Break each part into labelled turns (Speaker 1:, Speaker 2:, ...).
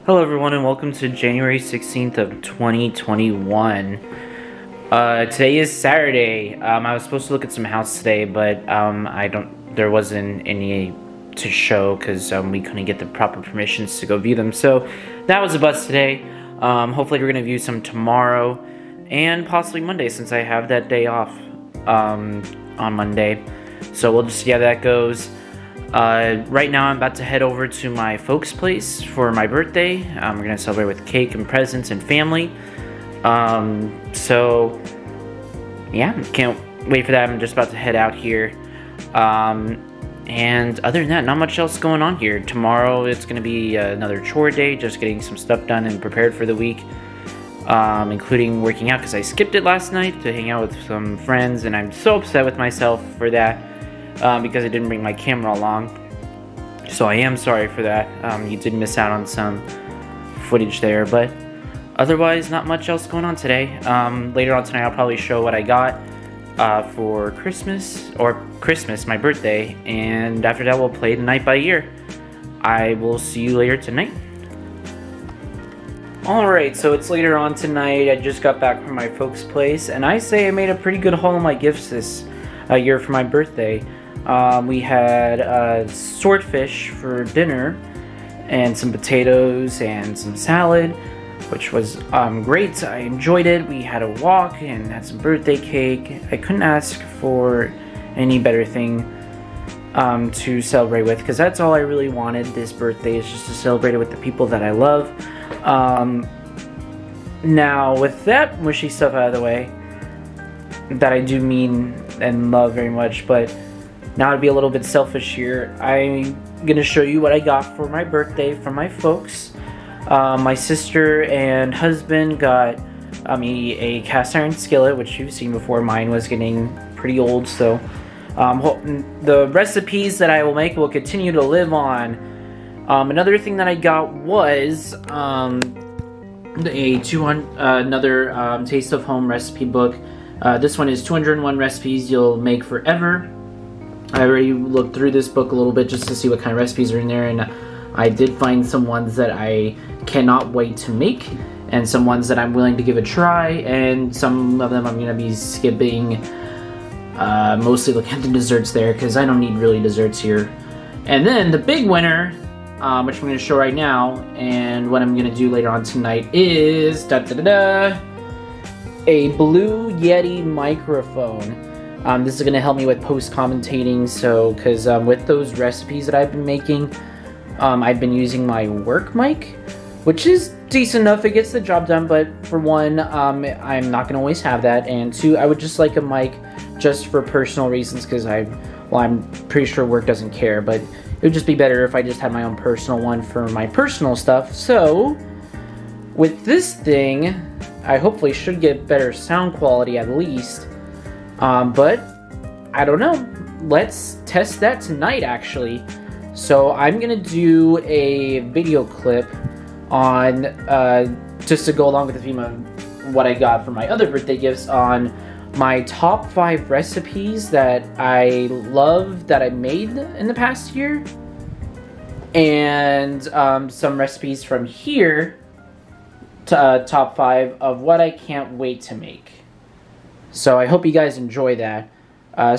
Speaker 1: Hello everyone and welcome to January 16th of 2021. Today is Saturday. I was supposed to look at some house today, but there wasn't any to show because we couldn't get the proper permissions to go view them. So that was a bust today. Hopefully we're going to view some tomorrow and possibly Monday since I have that day off on Monday. So we'll just see how that goes. Right now I'm about to head over to my folks' place for my birthday. We're going to celebrate with cake and presents and family. So yeah, can't wait for that. I'm just about to head out here. And other than that, not much else going on here. Tomorrow it's going to be another chore day, just getting some stuff done and prepared for the week. Including working out because I skipped it last night to hang out with some friends, and I'm so upset with myself for that. Because I didn't bring my camera along, so I am sorry for that. You did miss out on some footage there, but otherwise not much else going on today. Later on tonight I'll probably show what I got for Christmas, my birthday, and after that we'll play the night by ear. I will see you later tonight. Alright, so it's later on tonight. I just got back from my folks' place, and I say I made a pretty good haul of my gifts this year for my birthday. We had swordfish for dinner and some potatoes and some salad, which was great. I enjoyed it. We had a walk and had some birthday cake. I couldn't ask for any better thing to celebrate with, because that's all I really wanted this birthday, is just to celebrate it with the people that I love. Now, with that mushy stuff out of the way, that I do mean and love very much, but now to be a little bit selfish here, I'm gonna show you what I got for my birthday from my folks. My sister and husband got me a cast iron skillet, which you've seen before. Mine was getting pretty old, so the recipes that I will make will continue to live on. Another thing that I got was another Taste of Home recipe book. This one is 201 recipes you'll make forever. I already looked through this book a little bit just to see what kind of recipes are in there, and I did find some ones that I cannot wait to make, and some ones that I'm willing to give a try, and some of them I'm going to be skipping, mostly looking at the desserts there, because I don't need really desserts here. And then the big winner, which I'm going to show right now, and what I'm going to do later on tonight is a Blue Yeti microphone. This is going to help me with post-commentating, so, because with those recipes that I've been making, I've been using my work mic, which is decent enough. It gets the job done, but for one, I'm not going to always have that, and two, I would just like a mic just for personal reasons, because I'm pretty sure work doesn't care, but it would just be better if I just had my own personal one for my personal stuff. So, with this thing, I hopefully should get better sound quality at least, but I don't know. Let's test that tonight, actually. So I'm gonna do a video clip on just to go along with the theme of what I got for my other birthday gifts, on my top 5 recipes that I love that I made in the past year, and some recipes from here, top 5 of what I can't wait to make. So I hope you guys enjoy that.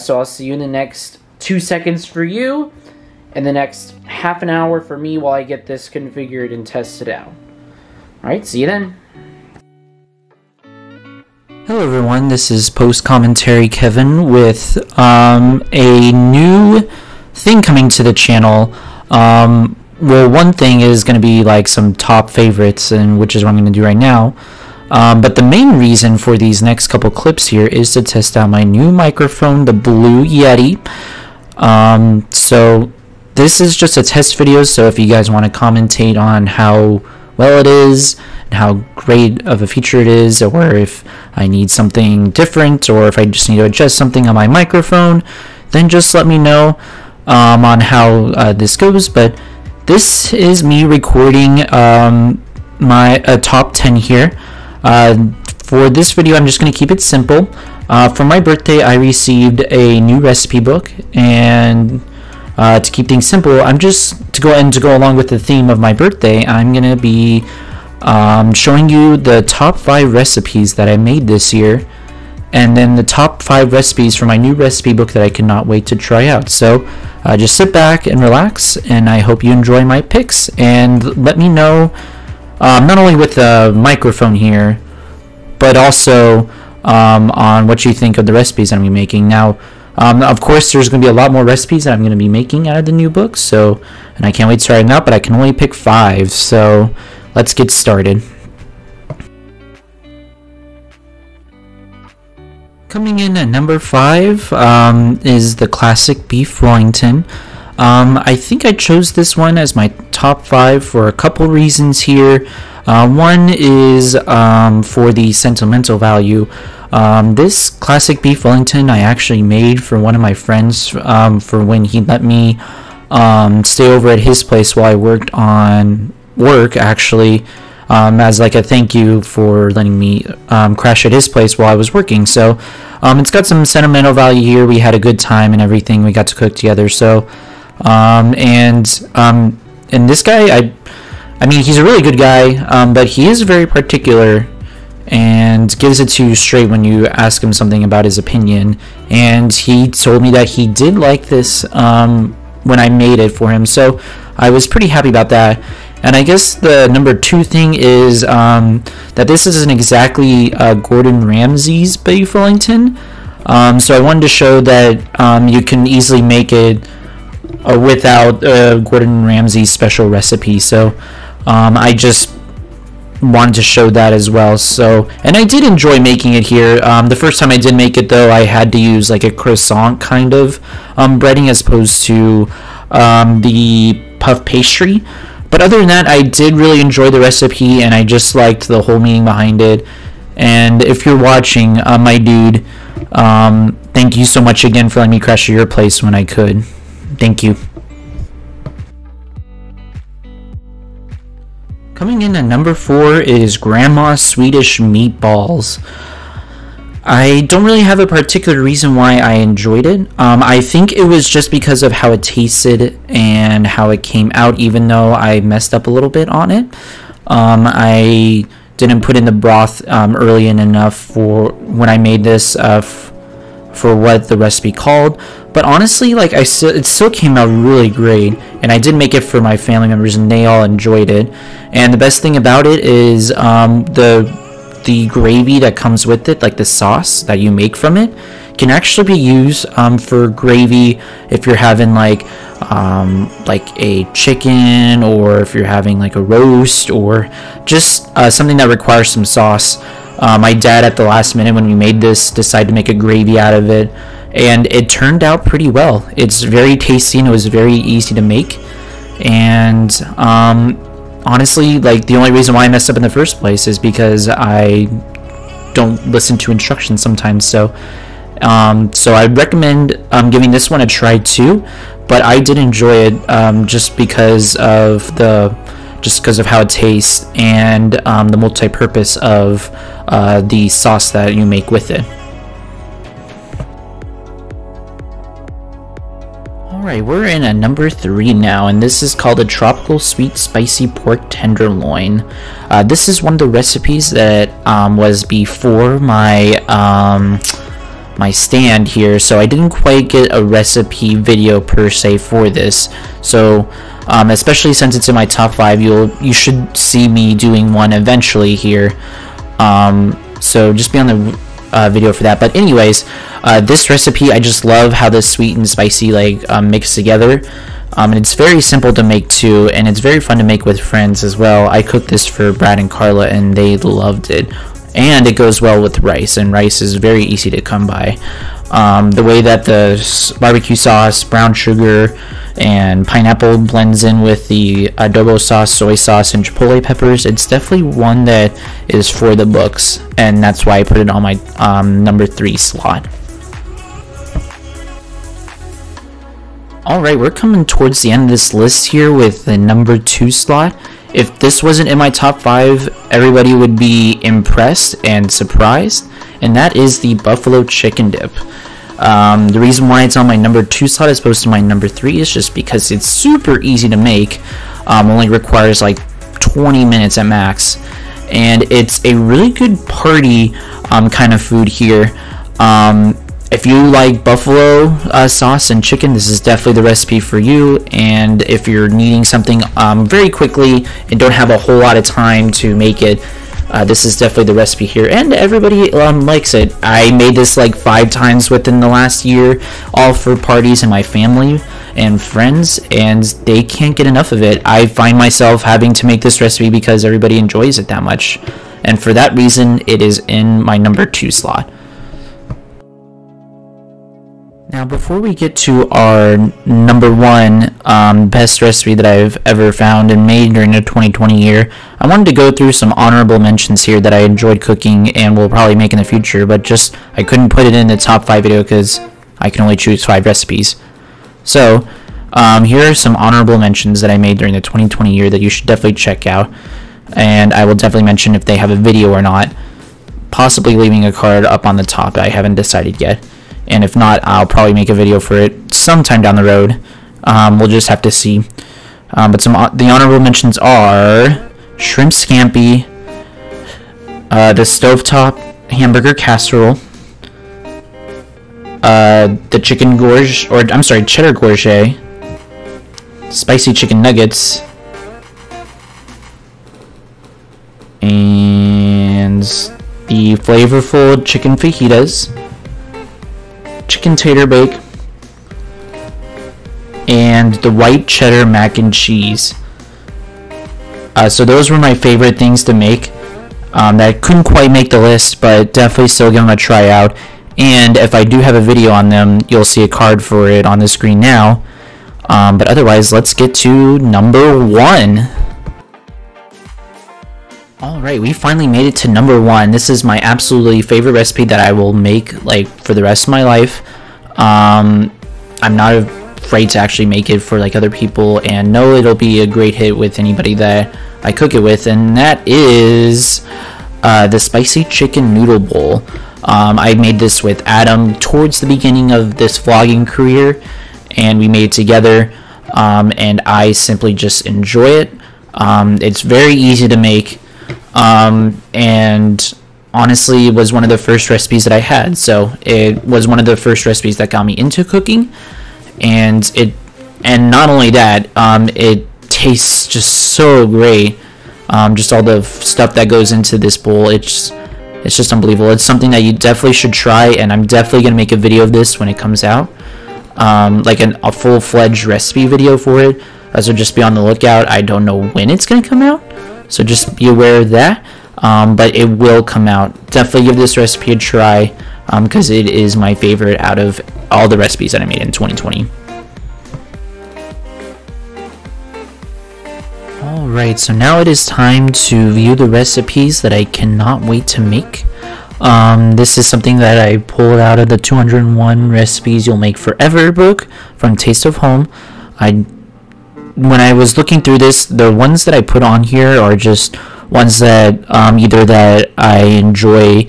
Speaker 1: So I'll see you in the next 2 seconds for you, and the next half an hour for me while I get this configured and tested out. Alright, see you then. Hello everyone, this is Post Commentary Kevin with a new thing coming to the channel. Well, one thing is going to be like some top favorites, and which is what I'm going to do right now. But the main reason for these next couple clips here is to test out my new microphone, the Blue Yeti. So this is just a test video, so if you guys want to commentate on how well it is, and how great of a feature it is, or if I need something different, or if I just need to adjust something on my microphone, then just let me know on how this goes. But this is me recording my top 10 here. For this video, I'm just going to keep it simple. For my birthday, I received a new recipe book, and to keep things simple, I'm just to go along with the theme of my birthday. I'm gonna be showing you the top 5 recipes that I made this year, and then the top 5 recipes for my new recipe book that I cannot wait to try out. So just sit back and relax, and I hope you enjoy my picks, and let me know not only with the microphone here, but also on what you think of the recipes I'm going to be making. Now, of course, there's going to be a lot more recipes that I'm going to be making out of the new book, so, and I can't wait to try them out, but I can only pick 5, so let's get started. Coming in at number 5 is the classic beef Wellington. I think I chose this one as my top 5 for a couple reasons here. One is for the sentimental value. This classic beef Wellington I actually made for one of my friends for when he let me stay over at his place while I worked on work, actually, as like a thank you for letting me crash at his place while I was working. So it's got some sentimental value here. We had a good time and everything. We got to cook together. So and this guy, I mean, he's a really good guy, but he is very particular and gives it to you straight when you ask him something about his opinion. And he told me that he did like this when I made it for him, so I was pretty happy about that. And I guess the number 2 thing is that this isn't exactly Gordon Ramsay's beef Wellington, so I wanted to show that you can easily make it without Gordon Ramsay's special recipe. So I just wanted to show that as well. So, and I did enjoy making it here. The first time I did make it, though, I had to use like a croissant kind of breading as opposed to the puff pastry. But other than that, I did really enjoy the recipe, and I just liked the whole meaning behind it. And if you're watching, my dude, thank you so much again for letting me crash at your place when I could. Thank you. Coming in at number 4 is Grandma's Swedish Meatballs. I don't really have a particular reason why I enjoyed it. I think it was just because of how it tasted and how it came out, even though I messed up a little bit on it. I didn't put in the broth early enough for when I made this for what the recipe called. But honestly, like it still came out really great, and I did make it for my family members, and they all enjoyed it. And the best thing about it is the gravy that comes with it, like the sauce that you make from it, can actually be used for gravy if you're having like a chicken, or if you're having like a roast, or just something that requires some sauce. My dad, at the last minute when we made this, decided to make a gravy out of it, and it turned out pretty well. It's very tasty, and it was very easy to make. And honestly, like, the only reason why I messed up in the first place is because I don't listen to instructions sometimes. So I'd recommend giving this one a try too. But I did enjoy it just because of how it tastes, and the multi-purpose of the sauce that you make with it. Alright, we're in at number 3 now, and this is called a Tropical Sweet Spicy Pork Tenderloin. This is one of the recipes that was before my my stand here, so I didn't quite get a recipe video per se for this. So especially since it's in my top 5, you should see me doing one eventually here. So just be on the video for that. But anyways, this recipe, I just love how the sweet and spicy like mix together, and it's very simple to make too, and it's very fun to make with friends as well. I cooked this for Brad and Carla, and they loved it, and it goes well with rice, and rice is very easy to come by. The way that the barbecue sauce, brown sugar, and pineapple blends in with the adobo sauce, soy sauce, and chipotle peppers, it's definitely one that is for the books, and that's why I put it on my number 3 slot. Alright, we're coming towards the end of this list here with the number 2 slot. If this wasn't in my top 5, everybody would be impressed and surprised, and that is the buffalo chicken dip. The reason why it's on my number 2 slot as opposed to my number 3 is just because it's super easy to make. Only requires like 20 minutes at max, and it's a really good party kind of food here. If you like buffalo sauce and chicken, this is definitely the recipe for you. And if you're needing something very quickly and don't have a whole lot of time to make it, this is definitely the recipe here, and everybody likes it. I made this like 5 times within the last year, all for parties and my family and friends, and they can't get enough of it. I find myself having to make this recipe because everybody enjoys it that much, and for that reason it is in my number 2 slot. Now, before we get to our number 1 best recipe that I've ever found and made during the 2020 year, I wanted to go through some honorable mentions here that I enjoyed cooking and will probably make in the future, but just I couldn't put it in the top 5 video because I can only choose 5 recipes. So, here are some honorable mentions that I made during the 2020 year that you should definitely check out, and I will definitely mention if they have a video or not, possibly leaving a card up on the top. I haven't decided yet. And if not, I'll probably make a video for it sometime down the road. We'll just have to see. But the honorable mentions are shrimp scampi, the stovetop hamburger casserole, the chicken gorge, or I'm sorry, cheddar gourget, spicy chicken nuggets, and the flavorful chicken fajitas, chicken tater bake, and the white cheddar mac and cheese. So those were my favorite things to make. That couldn't quite make the list, but definitely still give them a try out. And if I do have a video on them, you'll see a card for it on the screen now. But otherwise, let's get to number 1. Alright, we finally made it to number 1. This is my absolutely favorite recipe that I will make like for the rest of my life. I'm not afraid to actually make it for like other people, and know it'll be a great hit with anybody that I cook it with, and that is the spicy chicken noodle bowl. I made this with Adam towards the beginning of this vlogging career, and we made it together, and I simply just enjoy it. It's very easy to make, and honestly it was one of the first recipes that I had, so it was one of the first recipes that got me into cooking, and not only that, it tastes just so great. Just all the stuff that goes into this bowl, it's just unbelievable. It's something that you definitely should try, and I'm definitely gonna make a video of this when it comes out, like a full-fledged recipe video for it. So just be on the lookout. I don't know when it's gonna come out, so just be aware of that. But it will come out. Definitely give this recipe a try, because it is my favorite out of all the recipes that I made in 2020. Alright, so now it is time to view the recipes that I cannot wait to make. This is something that I pulled out of the 201 Recipes You'll Make Forever book from Taste of Home. When I was looking through this, the ones that I put on here are just ones that either that I enjoy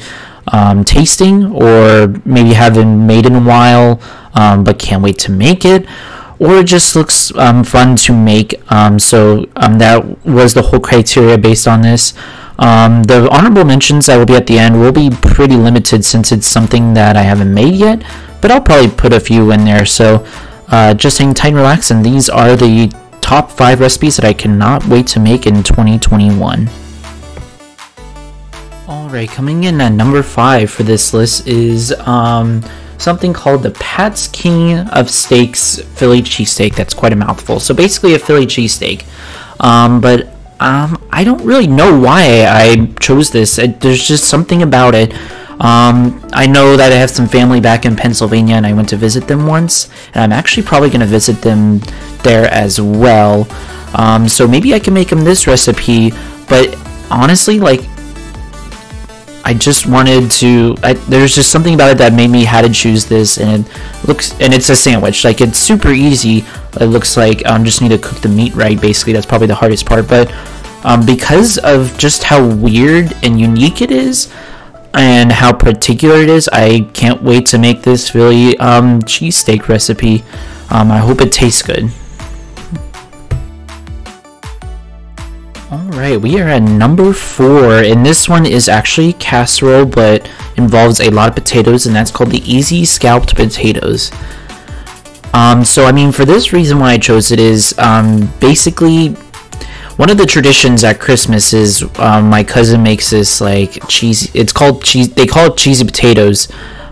Speaker 1: tasting, or maybe haven't made in a while but can't wait to make it, or it just looks fun to make. So that was the whole criteria based on this. The honorable mentions that will be at the end will be pretty limited since it's something that I haven't made yet, but I'll probably put a few in there. So just hang tight and relax, and these are the top 5 recipes that I cannot wait to make in 2021. Alright, coming in at number 5 for this list is something called the Pat's King of Steaks Philly cheesesteak. That's quite a mouthful. So basically a Philly cheesesteak. But I don't really know why I chose this. There's just something about it. I know that I have some family back in Pennsylvania, and I went to visit them once, and I'm actually probably going to visit them there as well. So maybe I can make them this recipe, but honestly, like, I just wanted to, there's just something about it that made me had to choose this, and it's a sandwich. Like, it's super easy. It looks like just need to cook the meat right, basically. That's probably the hardest part, but because of just how weird and unique it is, and how particular it is. I can't wait to make this Philly cheesesteak recipe. I hope it tastes good. Alright, we are at number 4, and this one is actually casserole, but involves a lot of potatoes, and that's called the Easy Scalped Potatoes. So I mean, for this reason why I chose it is, basically, one of the traditions at Christmas is, my cousin makes this, like, cheesy, it's called they call it cheesy potatoes,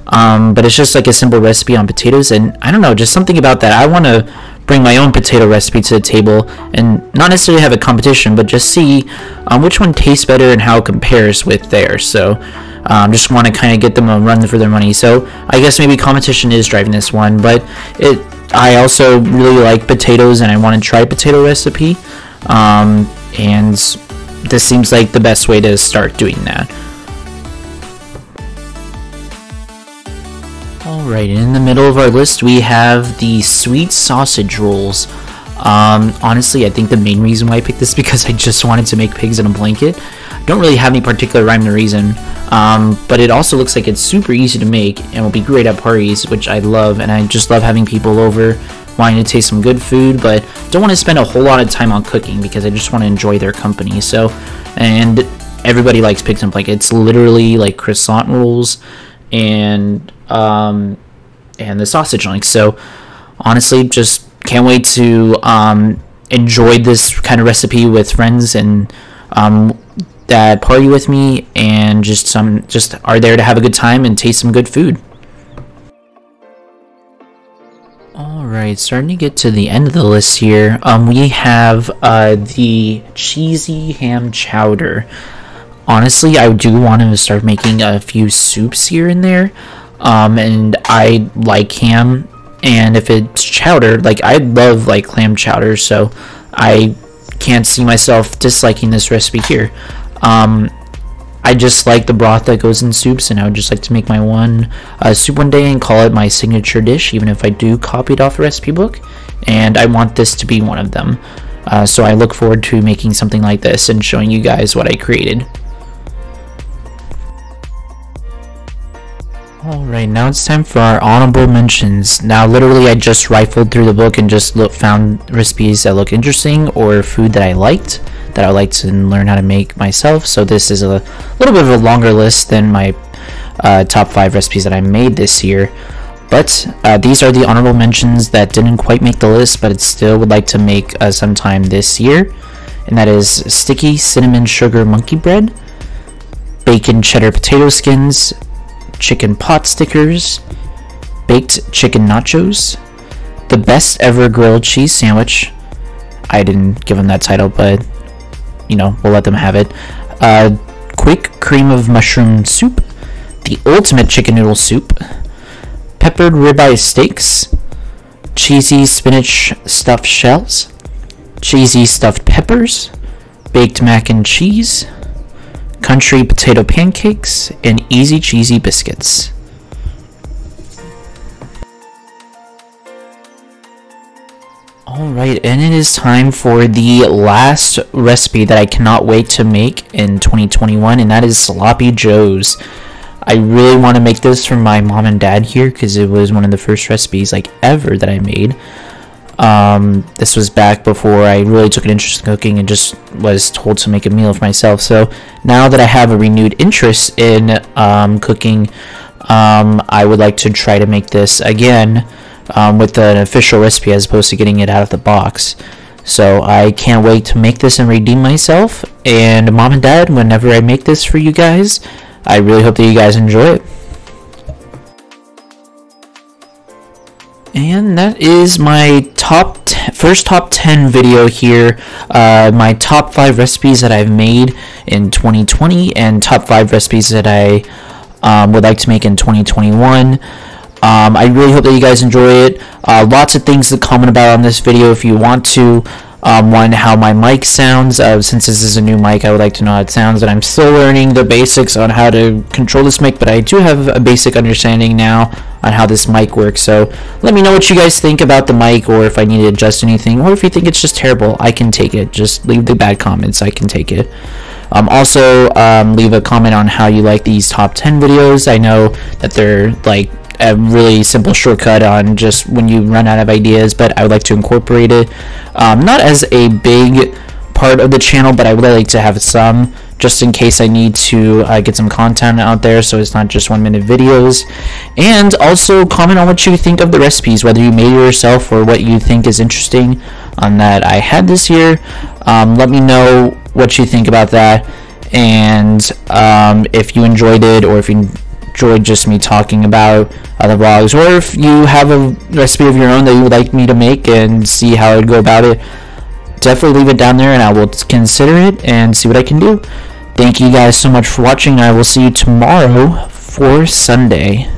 Speaker 1: but it's just like a simple recipe on potatoes, and I don't know, just something about that. I want to bring my own potato recipe to the table, and not necessarily have a competition, but just see which one tastes better and how it compares with theirs. So just want to kind of get them a run for their money. So I guess maybe competition is driving this one, but I also really like potatoes, and I want to try a potato recipe, and this seems like the best way to start doing that. Alright, in the middle of our list we have the sweet sausage rolls. Honestly, I think the main reason why I picked this is because I just wanted to make pigs in a blanket. I don't really have any particular rhyme or reason, but it also looks like it's super easy to make and will be great at parties, which I love, and I just love having people over wanting to taste some good food, but don't want to spend a whole lot of time on cooking because I just want to enjoy their company. So, and everybody likes pigs in a blanket. It's literally like croissant rolls and the sausage links. So honestly, just can't wait to enjoy this kind of recipe with friends and that party with me, and just are there to have a good time and taste some good food. Alright, starting to get to the end of the list here. We have the cheesy ham chowder. Honestly, I do want to start making a few soups here and there. And I like ham, and if it's chowder, like, I love like clam chowder, so I can't see myself disliking this recipe here. I just like the broth that goes in soups, and I would just like to make my own soup one day and call it my signature dish, even if I do copy it off a recipe book, and I want this to be one of them. So I look forward to making something like this and showing you guys what I created. Alright, now it's time for our honorable mentions. Now, literally, I just rifled through the book and just found recipes that look interesting, or food that I liked, that I like to learn how to make myself. So this is a little bit of a longer list than my top 5 recipes that I made this year. But these are the honorable mentions that didn't quite make the list, but it still would like to make sometime this year. And that is sticky cinnamon sugar monkey bread, bacon cheddar potato skins, chicken pot stickers, baked chicken nachos, the best ever grilled cheese sandwich. I didn't give them that title, but you know, we'll let them have it. Quick cream of mushroom soup, the ultimate chicken noodle soup, peppered ribeye steaks, cheesy spinach stuffed shells, cheesy stuffed peppers, baked mac and cheese, country potato pancakes, and easy cheesy biscuits. Alright, and it is time for the last recipe that I cannot wait to make in 2021, and that is Sloppy Joe's. I really want to make this for my mom and dad here, because it was one of the first recipes like ever that I made. This was back before I really took an interest in cooking and just was told to make a meal for myself. So now that I have a renewed interest in cooking, I would like to try to make this again with an official recipe as opposed to getting it out of the box. So I can't wait to make this and redeem myself. And mom and dad, whenever I make this for you guys, I really hope that you guys enjoy it. And that is my first top 10 video here. My top 5 recipes that I've made in 2020 and top 5 recipes that I would like to make in 2021. I really hope that you guys enjoy it. Lots of things to comment about on this video if you want to.
Speaker 2: one, how my mic sounds. Since this is a new mic, I would like to know how it sounds, and I'm still learning the basics on how to control this mic, but I do have a basic understanding now on how this mic works. So let me know what you guys think about the mic, or if I need to adjust anything, or if you think it's just terrible. I can take it. Just leave the bad comments. I can take it. Also, leave a comment on how you like these top 10 videos. I know that they're like a really simple shortcut on just when you run out of ideas, but I would like to incorporate it, not as a big part of the channel, but I would like to have some, just in case I need to get some content out there, so it's not just 1-minute videos. And also comment on what you think of the recipes, whether you made it yourself or what you think is interesting on that I had this year. Let me know what you think about that, and if you enjoyed it, or if you enjoyed just me talking about other vlogs, or if you have a recipe of your own that you would like me to make and see how I would go about it, definitely leave it down there and I will consider it and see what I can do. Thank you guys so much for watching. I will see you tomorrow for Sunday.